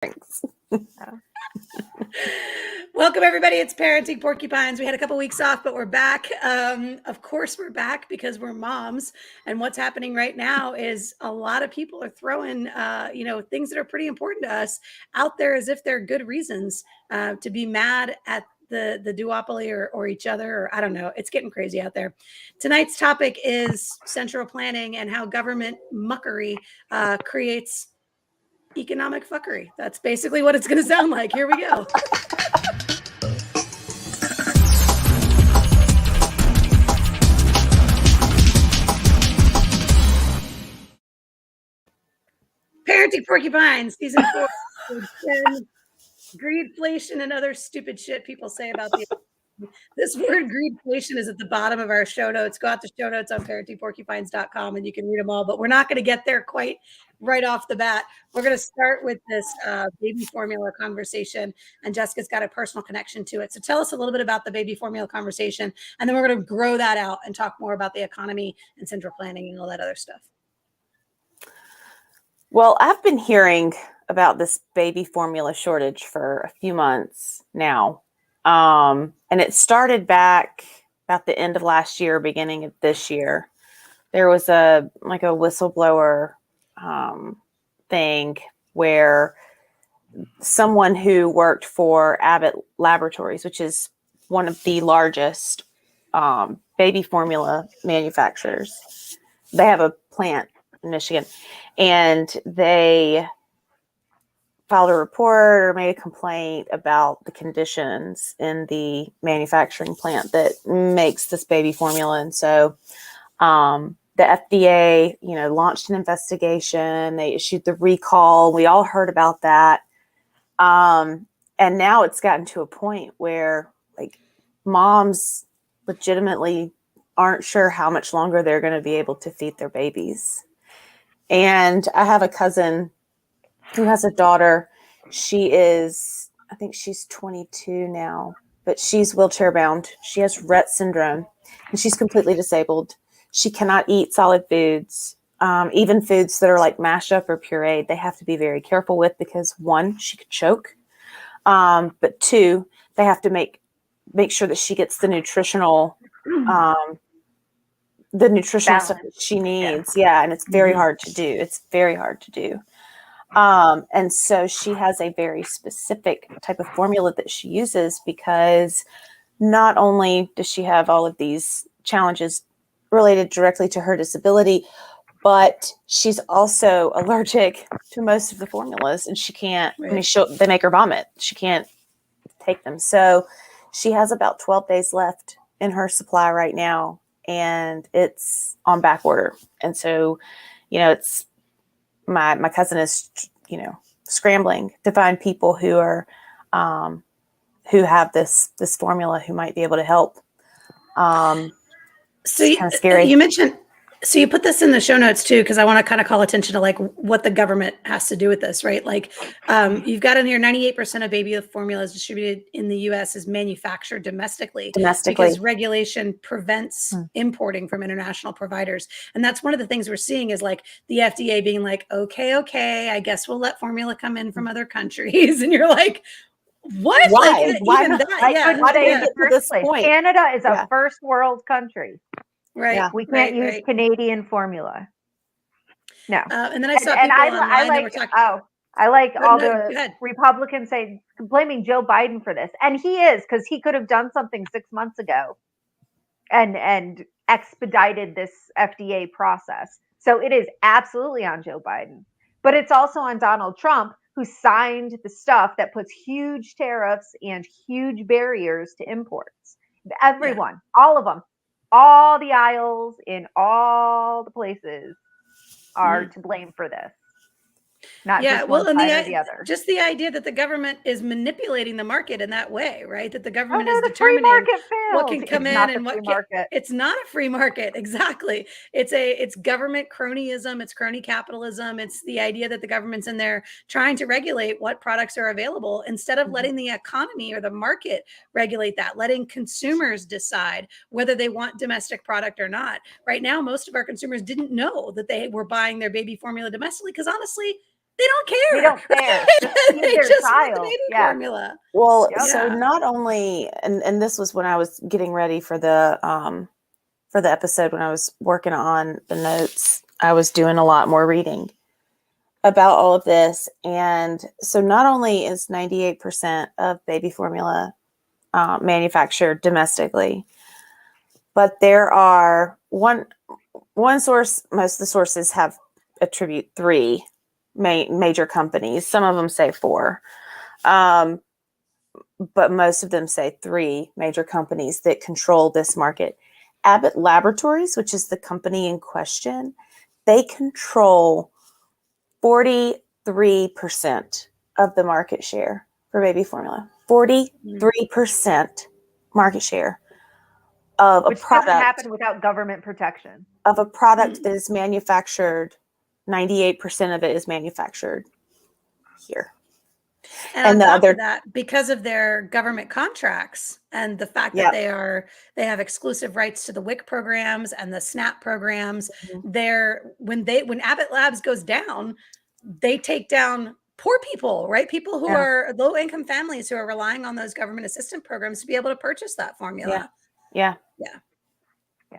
Thanks. Welcome, everybody. It's Parenting Porcupines. We had a couple weeks off, but we're back. Of course, we're back because we're moms. And what's happening right now is a lot of people are throwing, things that are pretty important to us out there as if they're good reasons to be mad at the duopoly or each other, or I don't know. It's getting crazy out there. Tonight's topic is central planning and how government muckery creates economic fuckery. That's basically what it's going to sound like. Here we go. Parenting Porcupines, season 4, episode 10, Greedflation and other stupid shit people say about the this word greedflation is at the bottom of our show notes. Go out to show notes on parentingporcupines.com and you can read them all, but we're not going to get there quite right off the bat. We're going to start with this baby formula conversation, and Jessica's got a personal connection to it. So tell us a little bit about the baby formula conversation, and then we're going to grow that out and talk more about the economy and central planning and all that other stuff. Well, I've been hearing about this baby formula shortage for a few months now. And it started back about the end of last year, beginning of this year. There was a whistleblower thing where someone who worked for Abbott Laboratories, which is one of the largest baby formula manufacturers, they have a plant in Michigan, and they filed a report or made a complaint about the conditions in the manufacturing plant that makes this baby formula. And so the FDA, launched an investigation. They issued the recall. We all heard about that. And now it's gotten to a point where moms legitimately aren't sure how much longer they're going to be able to feed their babies. And I have a cousin who has a daughter. I think she's 22 now, but she's wheelchair bound. She has Rett syndrome and she's completely disabled. She cannot eat solid foods, even foods that are mashed up or pureed. They have to be very careful with because 1, she could choke. But 2, they have to make sure that she gets the nutritional stuff that she needs. Yeah. And it's very hard to do. And so she has a very specific type of formula that she uses because not only does she have all of these challenges related directly to her disability, but she's also allergic to most of the formulas and she can't, they make her vomit. She can't take them. So she has about 12 days left in her supply right now and it's on back order. And so, it's, my cousin is, scrambling to find people who are, who have this formula who might be able to help. So it's kind of scary. You mentioned, so you put this in the show notes too, because I want to kind of call attention to what the government has to do with this, right? You've got in here 98% of baby formulas distributed in the U.S. is manufactured domestically because regulation prevents importing from international providers. And that's one of the things we're seeing is the FDA being okay, I guess we'll let formula come in from other countries. And you're like, what? Why? Why not? Why did it get to this point? Canada is a first world country. Right. Yeah. We can't use Canadian formula. No. And then I saw people online I like all the Republicans blaming Joe Biden for this. And he is, because he could have done something 6 months ago and expedited this FDA process. So it is absolutely on Joe Biden. But it's also on Donald Trump, who signed the stuff that puts huge tariffs and huge barriers to imports. Everyone, all of them, all the aisles in all the places are to blame for this. Not just one side or the other. Just the idea that the government is manipulating the market in that way, right? That the government is determining what can come in and what can't. It's not a free market. Exactly. It's government cronyism. It's crony capitalism. It's the idea that the government's in there trying to regulate what products are available instead of letting the economy or the market regulate that, letting consumers decide whether they want domestic product or not. Right now, most of our consumers didn't know that they were buying their baby formula domestically because honestly, They don't care. They don't care. Just feed They their just want the child. baby Yeah. formula. Well, Yep. so Yeah. not only, and this was when I was getting ready for the episode, when I was working on the notes, I was doing a lot more reading about all of this. And so not only is 98% of baby formula manufactured domestically, but there are one source, most of the sources have attribute 3 major companies. Some of them say 4. But most of them say 3 major companies that control this market. Abbott Laboratories, which is the company in question, they control 43% of the market share for baby formula. 43% market share of Which a product. doesn't happen without government protection. Of a product that is manufactured, 98% of it is manufactured here. And on top of that, because of their government contracts and the fact that they have exclusive rights to the WIC programs and the SNAP programs, when Abbott Labs goes down, they take down poor people, right? People who are low income families who are relying on those government assistance programs to be able to purchase that formula. Yeah,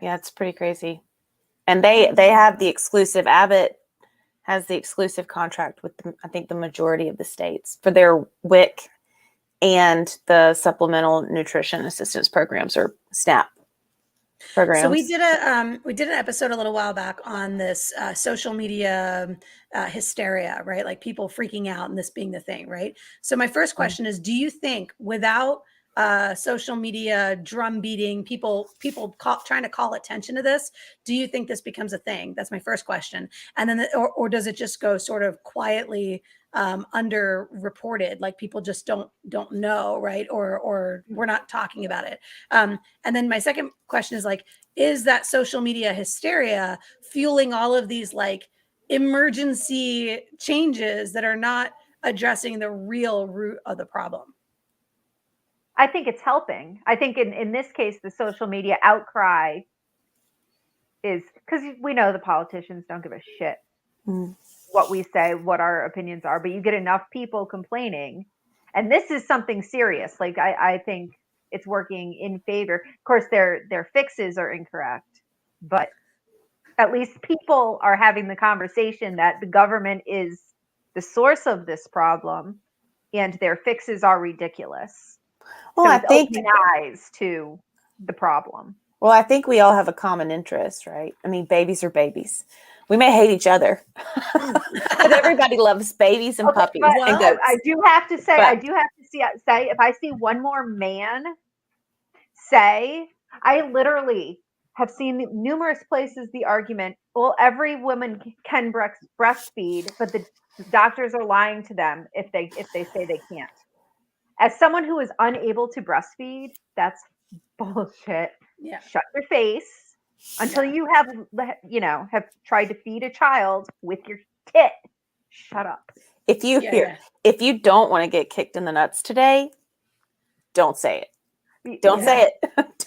it's pretty crazy. And they have the exclusive, Abbott has the exclusive contract with I think the majority of the states for their WIC and the supplemental nutrition assistance programs, or SNAP programs. So we did an episode a little while back on this social media hysteria, right? Like people freaking out and this being the thing, right? So my first question is, do you think without social media drum beating, people trying to call attention to this, do you think this becomes a thing? That's my first question. And then or does it just go sort of quietly underreported, like people just don't know, right? Or we're not talking about it. And then my second question is like, is that social media hysteria fueling all of these like emergency changes that are not addressing the real root of the problem? I think it's helping. I think in this case, the social media outcry is because we know the politicians don't give a shit what we say, what our opinions are, but you get enough people complaining. And this is something serious. Like I think it's working in favor. Of course, their fixes are incorrect, but at least people are having the conversation that the government is the source of this problem and their fixes are ridiculous. Well, so I it's think opening eyes to the problem. Well, I think we all have a common interest, right? I mean, babies are babies. We may hate each other, but everybody loves babies and puppies and goats. I do have to say, if I see one more man say, I literally have seen numerous places the argument, well, every woman can breastfeed, but the doctors are lying to them if they say they can't. As someone who is unable to breastfeed, that's bullshit. Yeah. Shut your face until you have tried to feed a child with your tit. Shut up. If you don't want to get kicked in the nuts today, don't say it. Don't say it.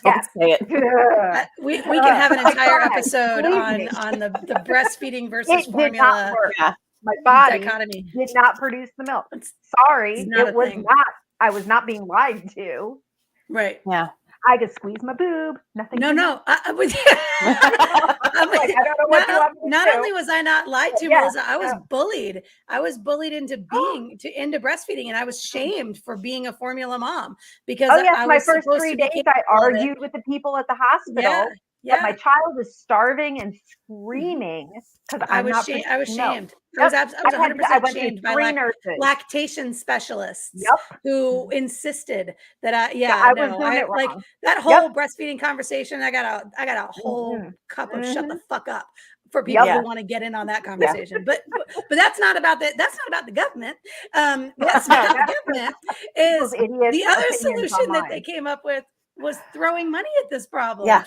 Don't say it. We can have an entire episode on the breastfeeding versus formula. My body dichotomy. did not produce the milk. Sorry, it was not. I was not being lied to. Right. Yeah. I just squeezed my boob. Nothing. No. I'm like, I don't know what you want me to Not do. only was I not lied to, Melissa, I was bullied. I was bullied into into breastfeeding, and I was shamed for being a formula mom because I my was first 3 days I argued with the people at the hospital that my child was starving and screaming because I was shamed. I was 100% shamed by lactation specialists who insisted that I was doing it wrong. Like that whole breastfeeding conversation. I got a whole cup of shut the fuck up for people who want to get in on that conversation. But that's not about the government. What's about the government is the other solution that they came up with was throwing money at this problem. $28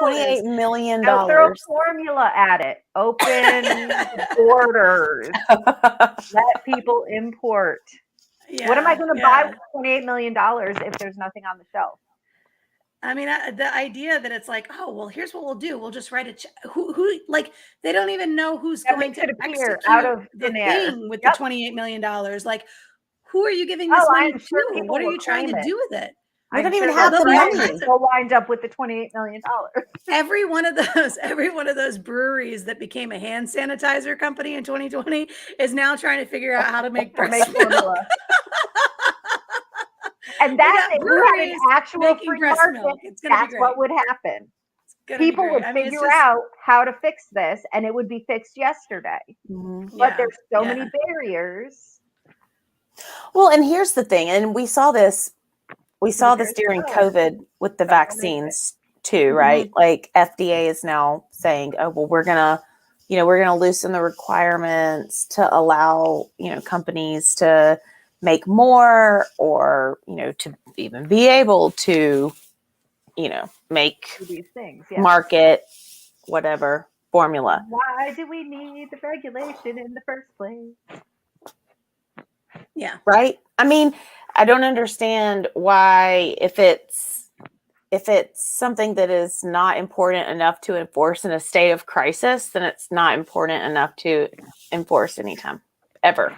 million. $28 million. Now throw formula at it. Open borders. Let people import. What am I going to buy with $28 million if there's nothing on the shelf? I mean, the idea that it's like, oh, well, here's what we'll do. We'll just write a check. Who, like, they don't even know who's That going makes to it appear out execute of the thin air. thing with the Yep. $28 million. Like, who are you giving Oh, this money I'm sure to? people What are will you trying claim to it. do with it? We don't I'm even sure have they'll the claim money. it. They'll wind up with the $28 million. Every one of those breweries that became a hand sanitizer company in 2020 is now trying to figure out how to make breast milk. Formula. And We that's got if we had an breweries actual making free breast market, milk. It's gonna be that's great. what would happen. It's gonna be People great. would I mean, it's figure just, out how to fix this, and it would be fixed yesterday. Mhm. But yeah, there's so yeah. many barriers. Well, and here's the thing, and we saw this during COVID with the vaccines too, right? Like FDA is now saying, oh, well, we're gonna loosen the requirements to allow, companies to make more, or, to even be able to, make These things, market whatever formula. Why do we need the regulation in the first place? Yeah. Right? I mean, I don't understand why, if it's something that is not important enough to enforce in a state of crisis, then it's not important enough to enforce anytime, ever.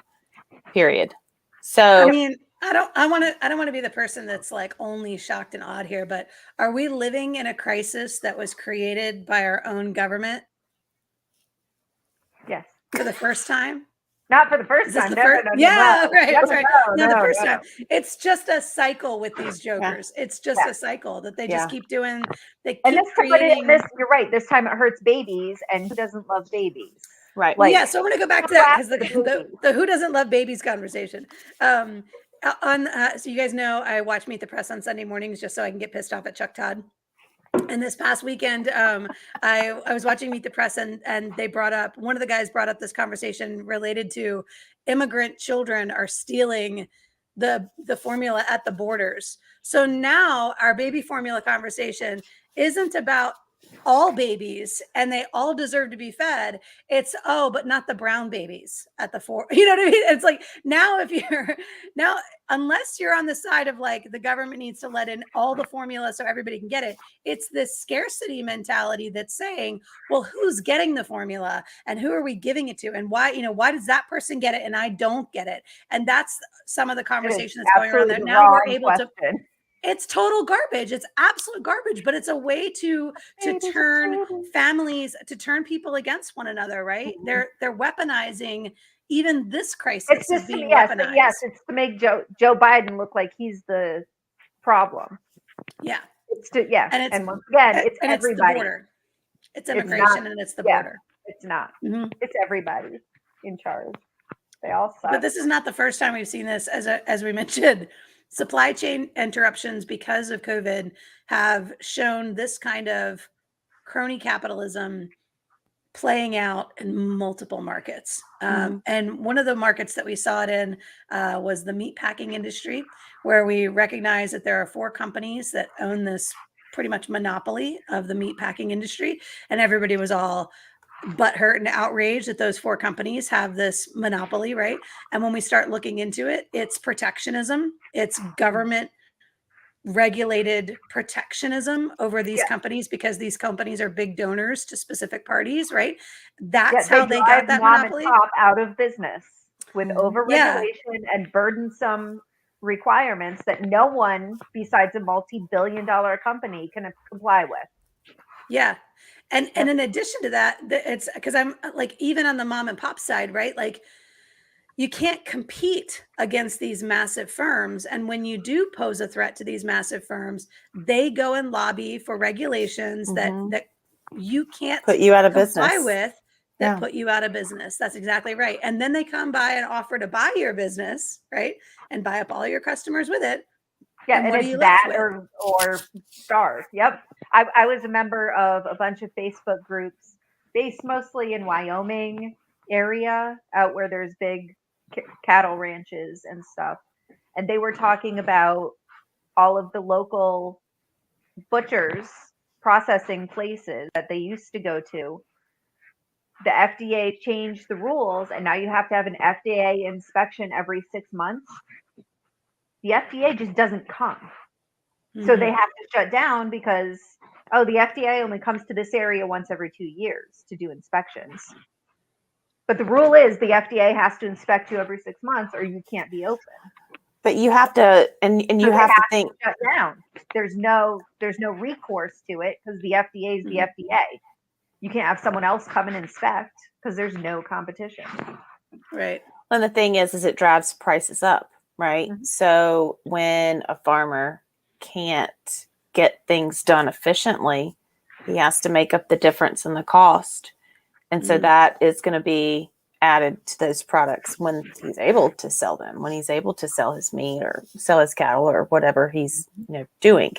Period. So, I mean, I don't want to be the person that's like only shocked and awed here, but are we living in a crisis that was created by our own government? Yes. For the first time? Not for the first time. No. Yeah, right. That's right. No, the first time. It's just a cycle with these jokers. Yeah. It's just a cycle that they just keep doing. They keep creating. You're right. This time it hurts babies, and who doesn't love babies? Right. Well, yeah. So I'm going to go back to that because the who doesn't love babies conversation. So you guys know I watch Meet the Press on Sunday mornings just so I can get pissed off at Chuck Todd. And this past weekend, I was watching Meet the Press, and one of the guys brought up this conversation related to immigrant children are stealing the formula at the borders. So now our baby formula conversation isn't about all babies and they all deserve to be fed. It's, oh, but not the brown babies at the you know what I mean? It's like, now unless you're on the side of like the government needs to let in all the formula so everybody can get it, it's this scarcity mentality that's saying, well, who's getting the formula and who are we giving it to, and why does that person get it and I don't get it? And that's some of the conversation that's going around that now we're able to. It's total garbage. It's absolute garbage, but it's a way to turn families, to turn people against one another, right? They're weaponizing even this crisis. It's just weaponized. Yes, it's to make Joe Biden look like he's the problem. Yeah. And once again, it's everybody. It's the border. It's immigration, and it's the border. It's not. It's everybody in charge. They all suck. But this is not the first time we've seen this. As we mentioned, supply chain interruptions because of COVID have shown this kind of crony capitalism playing out in multiple markets. And one of the markets that we saw it in was the meat packing industry, where we recognize that there are 4 companies that own this pretty much monopoly of the meat packing industry. And everybody was all butthurt and outraged that those 4 companies have this monopoly, right? And when we start looking into it, it's protectionism, it's government regulated protectionism over these companies, because these companies are big donors to specific parties, right? That's how they got that monopoly out of business with overregulation and burdensome requirements that no one besides a multi-billion-dollar company can comply with. Yeah. And in addition to that, it's because I'm like, even on the mom and pop side, right? Like, you can't compete against these massive firms. And when you do pose a threat to these massive firms, they go and lobby for regulations that you can't put you out of comply business with, that put you out of business. That's exactly right. And then they come by and offer to buy your business, right? And buy up all your customers with it. Yeah, and it's that or starve. Yep. I was a member of a bunch of Facebook groups based mostly in Wyoming area, out where there's big cattle ranches and stuff. And they were talking about all of the local butchers, processing places that they used to go to. The FDA changed the rules, and now you have to have an FDA inspection every 6 months. The FDA just doesn't come. So they have to shut down because, oh, the FDA only comes to this area once every 2 years to do inspections. But the rule is the FDA has to inspect you every 6 months or you can't be open. But you have to, and you So have to think. shut down. There's no recourse to it because the FDA is the FDA. You can't have someone else come and inspect because there's no competition. Right. And the thing is it drives prices up, right? So when a farmer can't get things done efficiently, he has to make up the difference in the cost. And so that is going to be added to those products when he's able to sell them, when he's able to sell his meat or sell his cattle or whatever he's doing.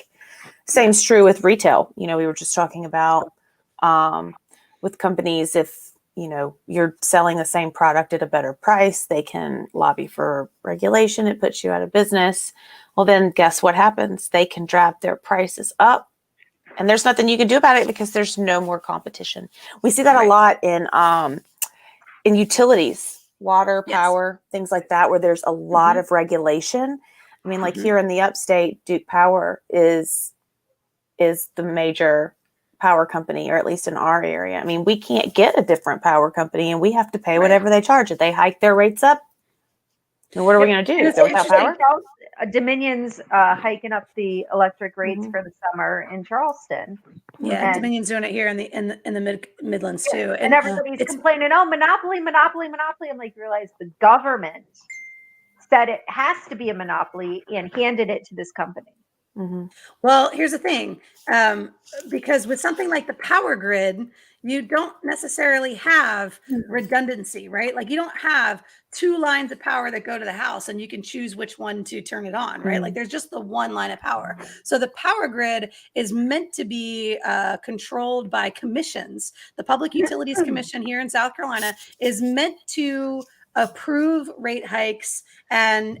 Same's true with retail. We were just talking about with companies, if you're selling the same product at a better price, they can lobby for regulation. It puts you out of business. Well, then guess what happens? They can drive their prices up. And there's nothing you can do about it because there's no more competition. We see that a lot in utilities, water, power, things like that, where there's a lot of regulation. I mean, like here in the upstate, Duke Power is the major power company, or at least in our area. I mean, we can't get a different power company, and we have to pay whatever they charge. If they hike their rates up, then what are we going to do? Go without power? Dominion's hiking up the electric rates for the summer in Charleston. Yeah, and Dominion's doing it here in the Midlands too. And everybody's complaining, oh, monopoly. I'm like, realize the government said it has to be a monopoly and handed it to this company. Well, here's the thing, because with something like the power grid, you don't necessarily have redundancy, right? Like you don't have 2 lines of power that go to the house and you can choose which one to turn it on, right? Like there's just the one line of power. So the power grid is meant to be controlled by commissions. The Public Utilities Commission here in South Carolina is meant to approve rate hikes and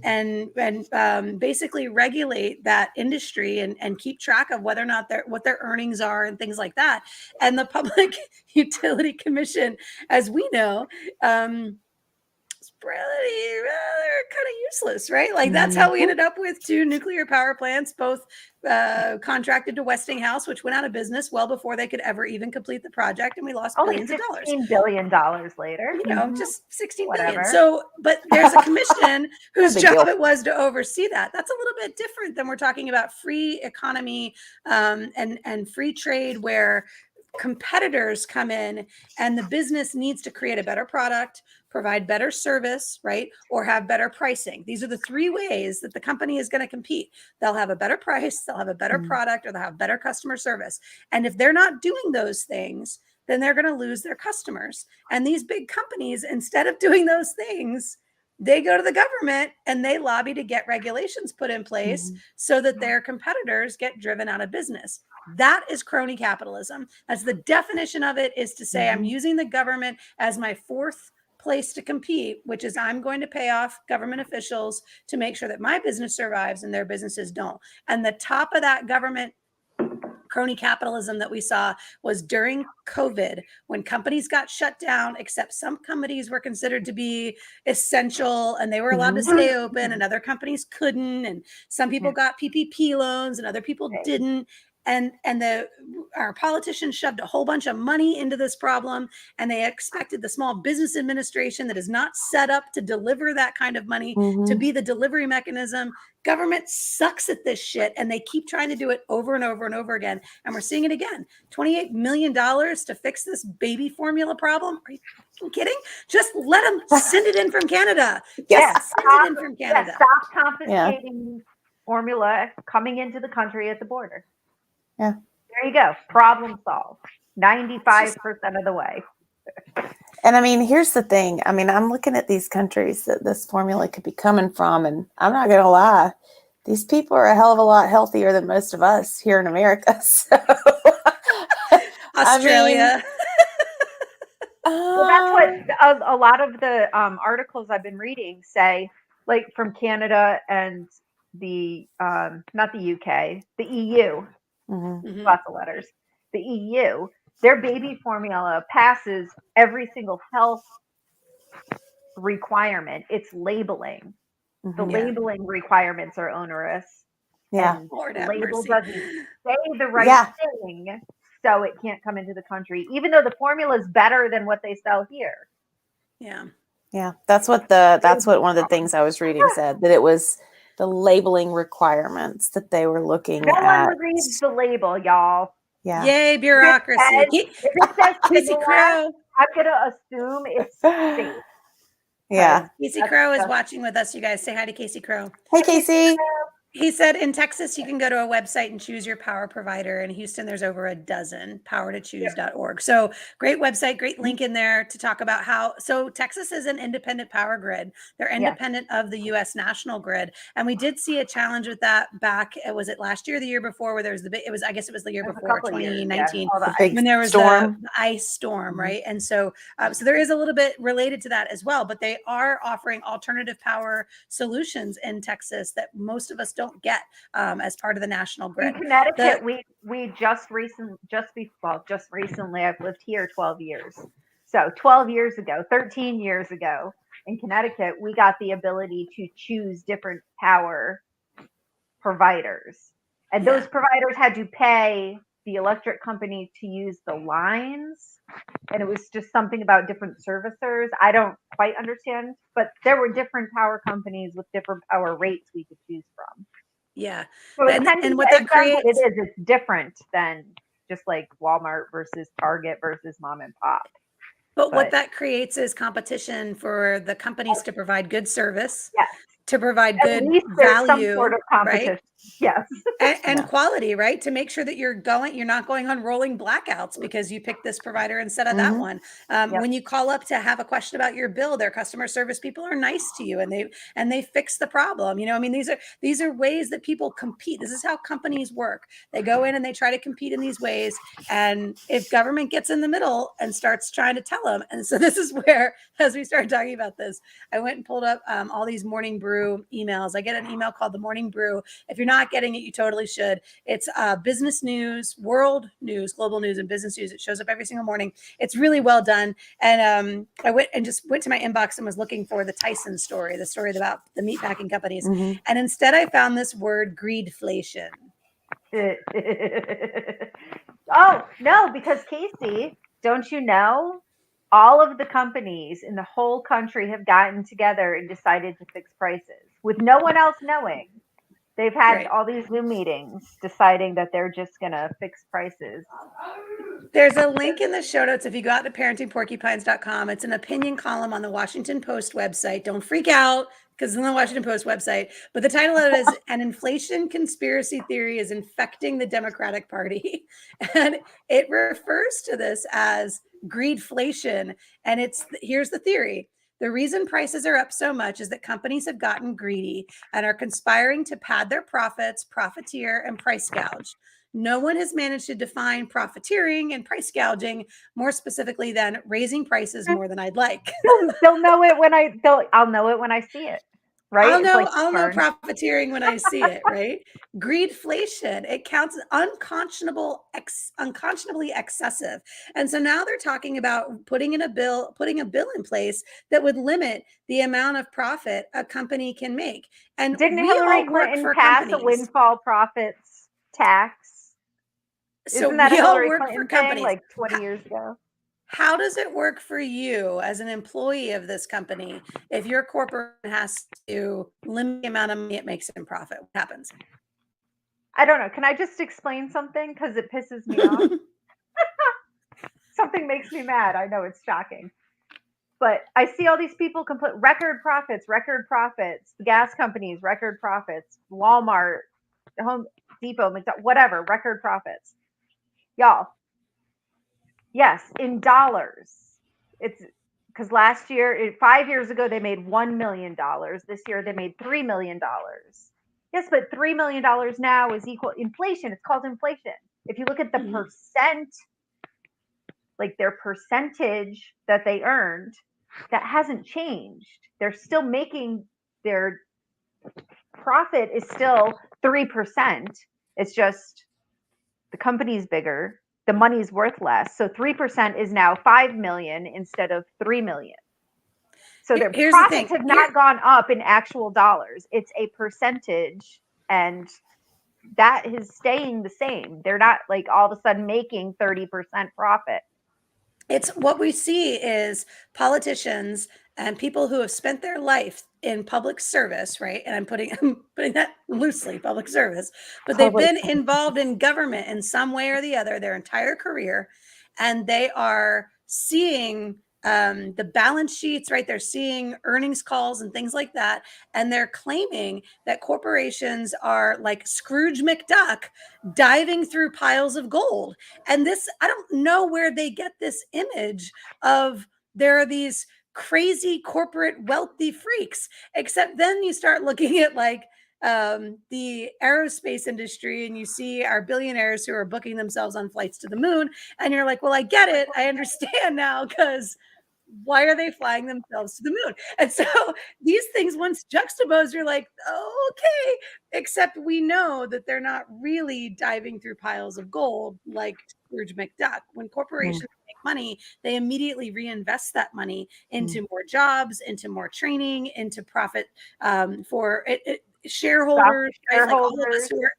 basically regulate that industry and keep track of whether or not what their earnings are and things like that. And the Public Utility Commission, as we know, it's really kind of useless, right? Like that's how we ended up with 2 nuclear power plants, both contracted to Westinghouse, which went out of business well before they could ever even complete the project, and we lost billions of dollars. $16 billion later, just 16 billion. So, but there's a commission whose job it was to oversee that. That's a little bit different than we're talking about free economy and free trade, where competitors come in and the business needs to create a better product, provide better service, right? Or have better pricing. These are the 3 ways that the company is going to compete. They'll have a better price, they'll have a better product, or they'll have better customer service. And if they're not doing those things, then they're going to lose their customers. And these big companies, instead of doing those things, they go to the government and they lobby to get regulations put in place so that their competitors get driven out of business. That is crony capitalism. That's the definition of it, is to say I'm using the government as my 4th place to compete, which is I'm going to pay off government officials to make sure that my business survives and their businesses don't. And the top of that government crony capitalism that we saw was during COVID, when companies got shut down, except some companies were considered to be essential and they were allowed to stay open and other companies couldn't. And some people got PPP loans and other people didn't. And our politicians shoved a whole bunch of money into this problem, and they expected the Small Business Administration, that is not set up to deliver that kind of money, to be the delivery mechanism. Government sucks at this shit, and they keep trying to do it over and over and over again. And we're seeing it again. $28 million to fix this baby formula problem. Are you kidding? Just let them send it in from Canada. Send it in from Canada. Stop confiscating formula coming into the country at the border. Yeah. There you go. Problem solved. 95% of the way. And I mean, here's the thing. I mean, I'm looking at these countries that this formula could be coming from, and I'm not going to lie, these people are a hell of a lot healthier than most of us here in America. So, Australia. Well, that's what a lot of the articles I've been reading say, like from Canada and the not the UK, the EU. Lots of letters. The EU, their baby formula passes every single health requirement. It's labeling. The labeling requirements are onerous. Yeah. And Lord the have label mercy. doesn't say the right Yeah. thing, so it can't come into the country, even though the formula is better than what they sell here. Yeah. Yeah. That's what one of the things I was reading said, that it was the labeling requirements that they were looking No at. one reads the label, y'all. Yeah. Yay, bureaucracy. If it says Casey Similac, Crow. I'm gonna assume it's safe. Yeah. Casey That's Crow is just- watching with us. You guys say hi to Casey Crow. Hey, Casey. He said in Texas, you can go to a website and choose your power provider. In Houston, there's over a dozen, powertochoose.org. So great website, great link in there to talk about how. So Texas is an independent power grid. They're independent of the U.S. national grid. And we did see a challenge with that back, was it last year or the year before, where there was I guess it was the year before, 2019, when there was the ice storm, right? And so, so there is a little bit related to that as well, but they are offering alternative power solutions in Texas that most of us don't get as part of the national grid. In Connecticut, we just recently, I've lived here 12 years. So 12 years ago, 13 years ago, in Connecticut, we got the ability to choose different power providers. And those providers had to pay the electric company to use the lines. And it was just something about different servicers. I don't quite understand, but there were different power companies with different power rates we could choose from. Yeah. So and what that creates, it's different than just like Walmart versus Target versus mom and pop. But what that creates is competition for the companies to provide good service, to provide good value, some sort of competition. right? Yes. And quality, right? To make sure that you're not going on rolling blackouts because you picked this provider instead of that one. When you call up to have a question about your bill, their customer service people are nice to you and they fix the problem. You know, I mean, these are ways that people compete. This is how companies work. They go in and they try to compete in these ways. And if government gets in the middle and starts trying to tell them, and so this is where, as we started talking about this, I went and pulled up all these Morning Brew emails. I get an email called the Morning Brew. If you're not getting it, you totally should. It's business news, world news, global news, and business news. It shows up every single morning. It's really well done. And I went to my inbox and was looking for the Tyson story, the story about the meatpacking companies. And instead I found this word, greedflation. Oh, no, because Casey, don't you know? All of the companies in the whole country have gotten together and decided to fix prices with no one else knowing. They've had all these Zoom meetings deciding that they're just going to fix prices. There's a link in the show notes if you go out to parentingporcupines.com. It's an opinion column on the Washington Post website. Don't freak out because it's on the Washington Post website. But the title of it is An Inflation Conspiracy Theory is Infecting the Democratic Party. And it refers to this as greedflation. And here's the theory. The reason prices are up so much is that companies have gotten greedy and are conspiring to pad their profits, profiteer, and price gouge. No one has managed to define profiteering and price gouging more specifically than raising prices more than I'd like. They'll know it when I'll know it when I see it. Right? I'll know profiteering when I see it, right? Greedflation, it counts unconscionably excessive. And so now they're talking about putting a bill in place that would limit the amount of profit a company can make. And didn't Hillary Clinton pass a windfall profits tax? So isn't that we a all Hillary work Clinton for companies thing, like 20 years ago? How does it work for you as an employee of this company if your corporate has to limit the amount of money it makes in profit? What happens? I don't know. Can I just explain something? Because it pisses me off. Something makes me mad. I know it's shocking. But I see all these people complain, record profits, the gas companies, record profits, Walmart, Home Depot, McDonald's, whatever, record profits. Y'all, yes, in dollars. It's because last year, 5 years ago, they made $1 million. This year, they made $3 million. Yes, but $3 million now is equal inflation. It's called inflation. If you look at the percent, like their percentage that they earned, that hasn't changed. They're still making their profit is still 3%. It's just the company's bigger, the money's worth less. So 3% is now 5 million instead of 3 million. So their profits have not gone up in actual dollars. It's a percentage, and that is staying the same. They're not like all of a sudden making 30% profit. It's what we see is politicians and people who have spent their life in public service, right? And I'm putting that loosely, public service, but they've been involved in government in some way or the other their entire career, and they are seeing the balance sheets, right? They're seeing earnings calls and things like that, and they're claiming that corporations are like Scrooge McDuck diving through piles of gold. And this, I don't know where they get this image of there are these crazy corporate wealthy freaks, except then you start looking at like the aerospace industry and you see our billionaires who are booking themselves on flights to the moon. And you're like, well, I get it. I understand now, because why are they flying themselves to the moon? And so these things, once juxtaposed, you're like, oh, okay. Except we know that they're not really diving through piles of gold like Scrooge McDuck. When corporations make money, they immediately reinvest that money into more jobs, into more training, into profit for shareholders, right? Like all of us who are,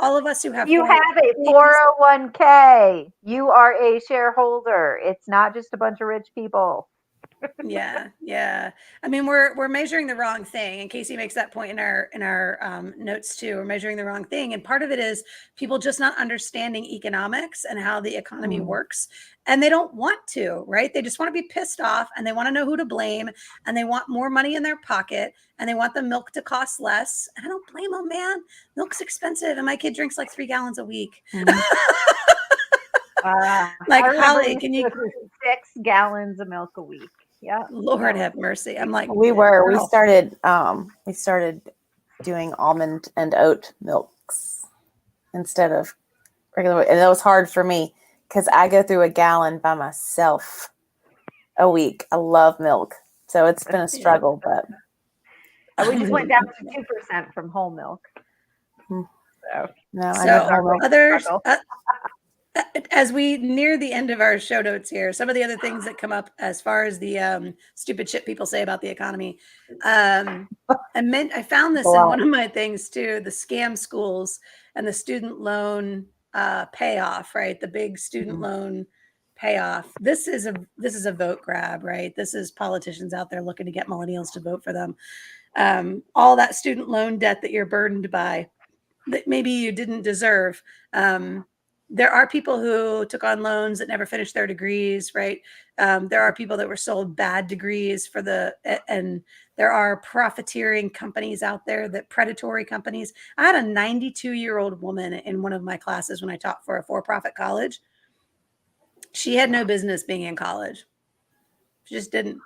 all of us who have. You have a 401k. You are a shareholder. It's not just a bunch of rich people. Yeah. I mean, we're measuring the wrong thing. And Casey makes that point in our notes too. We're measuring the wrong thing, and part of it is people just not understanding economics and how the economy works, and they don't want to. Right? They just want to be pissed off, and they want to know who to blame, and they want more money in their pocket, and they want the milk to cost less. And I don't blame them, man. Milk's expensive, and my kid drinks like 3 gallons a week. Like, Holly, can you 6 gallons of milk a week? Yeah. Lord have mercy. I'm like, we started doing almond and oat milks instead of regular, and it was hard for me because I go through a gallon by myself a week. I love milk, so it's been a struggle, but we just went down to 2% from whole milk. So others. As we near the end of our show notes here, some of the other things that come up as far as the stupid shit people say about the economy. I found this in one of my things too, the scam schools and the student loan payoff, right? The big student loan payoff. This is a vote grab, right? This is politicians out there looking to get millennials to vote for them. All that student loan debt that you're burdened by that maybe you didn't deserve. There are people who took on loans that never finished their degrees, right? There are people that were sold bad degrees and there are profiteering companies out there, that predatory companies. I had a 92-year-old woman in one of my classes when I taught for a for-profit college. She had no business being in college. She just didn't.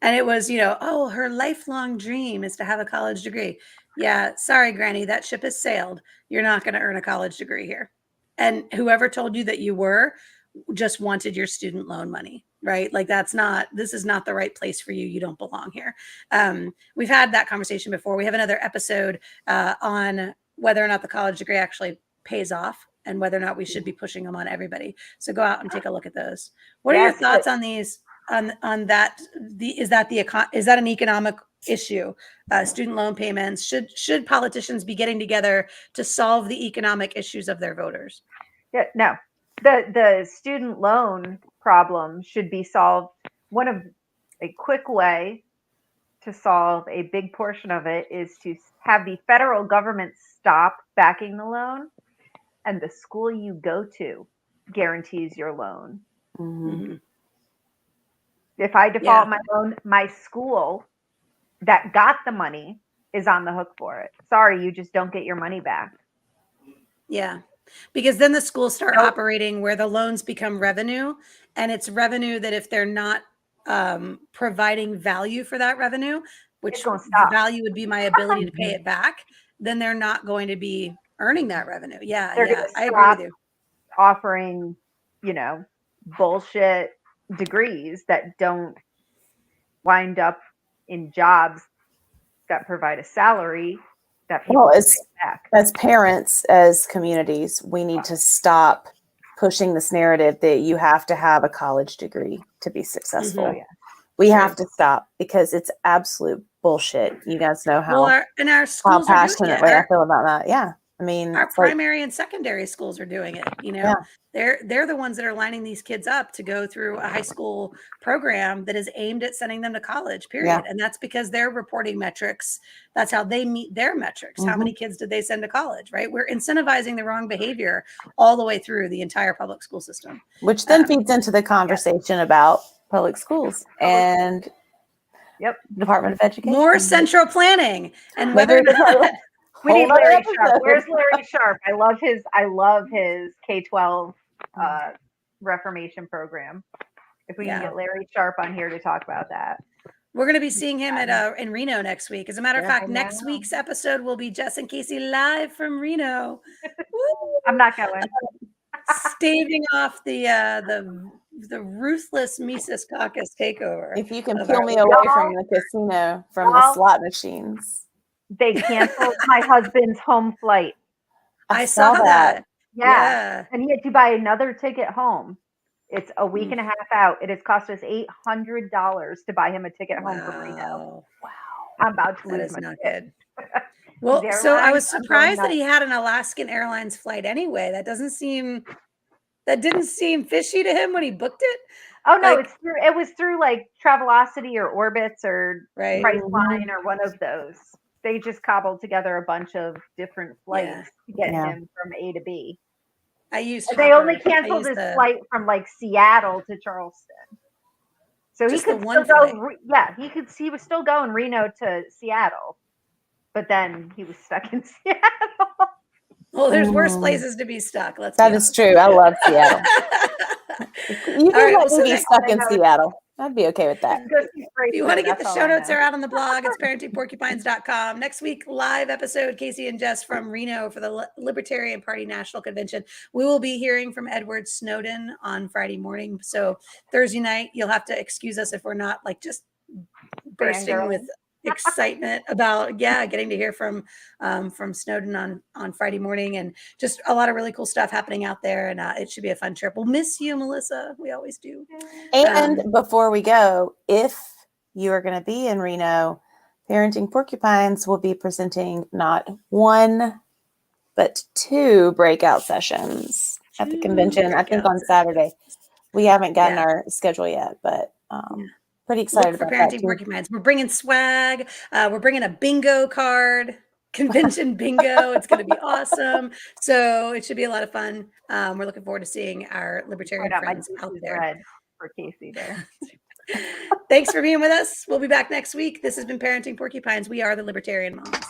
And it was, her lifelong dream is to have a college degree. Yeah, sorry, Granny, that ship has sailed. You're not going to earn a college degree here. And whoever told you that you were just wanted your student loan money, right? Like this is not the right place for you. You don't belong here. We've had that conversation before. We have another episode on whether or not the college degree actually pays off and whether or not we should be pushing them on everybody. So go out and take a look at those. What are your thoughts on these? On that? Is that an economic issue? Student loan payments. Should politicians be getting together to solve the economic issues of their voters? Yeah, no. The student loan problem should be solved. A quick way to solve a big portion of it is to have the federal government stop backing the loan, and the school you go to guarantees your loan. Mm-hmm. If I default my loan, my school that got the money is on the hook for it. Sorry, you just don't get your money back. Yeah, because then the schools start operating where the loans become revenue, and it's revenue that if they're not providing value for that revenue, which the value would be my ability to pay it back, then they're not going to be earning that revenue. Yeah, I agree with you. Offering, bullshit degrees that don't wind up in jobs that provide a salary that people as parents, as communities, we need to stop pushing this narrative that you have to have a college degree to be successful. Mm-hmm. We have to stop, because it's absolute bullshit. You guys know how our schools passionately I feel about that. Yeah. mean, our primary and secondary schools are doing it. You know, they're the ones that are lining these kids up to go through a high school program that is aimed at sending them to college, period. And that's because they're reporting metrics. That's how they meet their metrics. How many kids did they send to college, right? We're incentivizing the wrong behavior all the way through the entire public school system. Which then feeds into the conversation about public schools and Department of Education. More central planning and whether or not we need Larry Sharp. Where's Larry Sharp? I love his K-12 Reformation program. If we can get Larry Sharp on here to talk about that. We're going to be seeing him at in Reno next week. As a matter of fact, next week's episode will be Jess and Casey live from Reno. I'm not going. Staving off the ruthless Mises Caucus takeover. If you can peel me away from the casino, from the slot machines. They canceled my husband's home flight. I saw that. Yeah. And he had to buy another ticket home. It's a week and a half out. It has cost us $800 to buy him a ticket home from Reno. Wow. I'm about to lose my ticket. Well, so I was surprised that he had an Alaskan Airlines flight anyway. That didn't seem fishy to him when he booked it. Oh no, it was through like Travelocity or Orbitz or Priceline or one of those. They just cobbled together a bunch of different flights to get him from A to B. They only canceled his flight from like Seattle to Charleston. So he could still go. He was still going Reno to Seattle, but then he was stuck in Seattle. Well, there's worse places to be stuck. That is true. I love Seattle. You can let me be stuck in Seattle. I'd be okay with that. If you want to get the show notes, are out on the blog. It's parentingporcupines.com. Next week, live episode, Casey and Jess from Reno for the Libertarian Party National Convention. We will be hearing from Edward Snowden on Friday morning. So Thursday night, you'll have to excuse us if we're not like just bursting with excitement about getting to hear from Snowden on Friday morning, and just a lot of really cool stuff happening out there, and it should be a fun trip. We'll miss you, Melissa. We always do. And before we go, if you are going to be in Reno, Parenting Porcupines will be presenting not one but 2 breakout sessions at the convention. I think on Saturday. We haven't gotten our schedule yet, but pretty excited about Parenting Porcupines. We're bringing swag. We're bringing a bingo card, convention bingo. It's going to be awesome. So it should be a lot of fun. We're looking forward to seeing our libertarian friends out there. For Casey there. Thanks for being with us. We'll be back next week. This has been Parenting Porcupines. We are the Libertarian Moms.